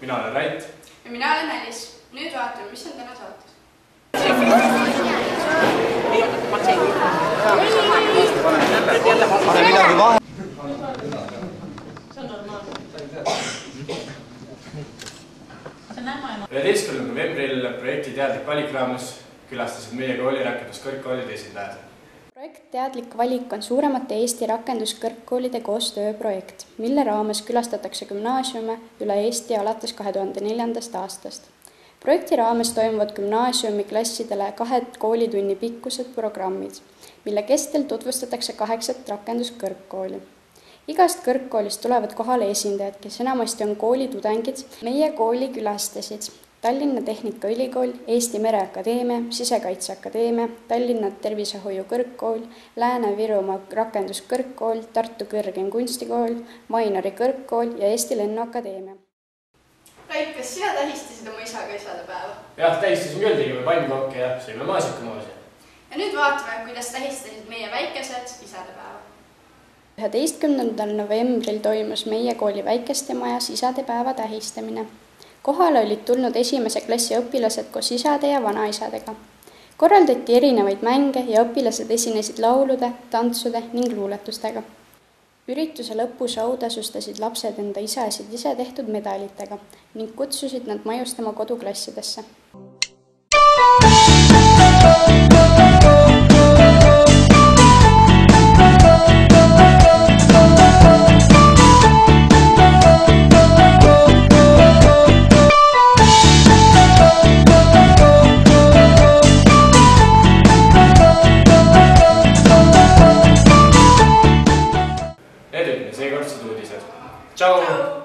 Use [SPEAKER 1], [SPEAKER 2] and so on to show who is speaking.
[SPEAKER 1] Mina olen Rait.
[SPEAKER 2] Ja mina olen Alice. Nüüd vaatame, mis on täna saates.
[SPEAKER 3] Pane midagi vahe.
[SPEAKER 1] See on normaalne. 11. novembril projekti Teadlik valik raames külastasid meie kooli rakenduskõrgkoolide esindajad.
[SPEAKER 4] Projekt Teadlik valik on suuremate Eesti rakenduskõrgkoolide koostööprojekt, mille raames külastatakse gümnaasiume üle Eesti alates 2004. aastast. Projekti raames toimuvad gümnaasiumiklassidele 2 koolitunni pikkused programmid, mille kestel tutvustatakse 8 rakenduskõrgkooli. Igast kõrgkoolist tulevad kohale esindajad, kes enamasti on koolitudengid. Meie kooli külastasid Tallinna Tehnikaülikool, Eesti Mereakadeemia, Sisekaitseakadeemia, Tallinna Tervisehoiu kõrgkool, Lääne-Virumaa rakenduskõrgkool, Tartu Kõrgem kunstikool, Mainori kõrgkool ja Eesti Lennuakadeemia.
[SPEAKER 2] Rait, kas sina tähistasid oma isaga isadepäeva?
[SPEAKER 1] Jah, tähistasin küll, tegime pannkooke ja sõime maasikamoosi.
[SPEAKER 2] Ja nüüd vaatame, kuidas tähistasid meie väikesed isadepäeva.
[SPEAKER 4] 11. novembril toimus meie kooli väikeste majas isadepäeva tähistamine. Kohale olid tulnud esimese klassi õpilased koos isade ja vanaisadega. Korraldati erinevaid mänge ja õpilased esinesid laulude, tantsude ning luuletustega. Ürituse lõpus autasustasid lapsed enda isasid ise tehtud medalitega ning kutsusid nad majustama koduklassidesse.
[SPEAKER 1] Need olid seekordsed uudised. Tšau!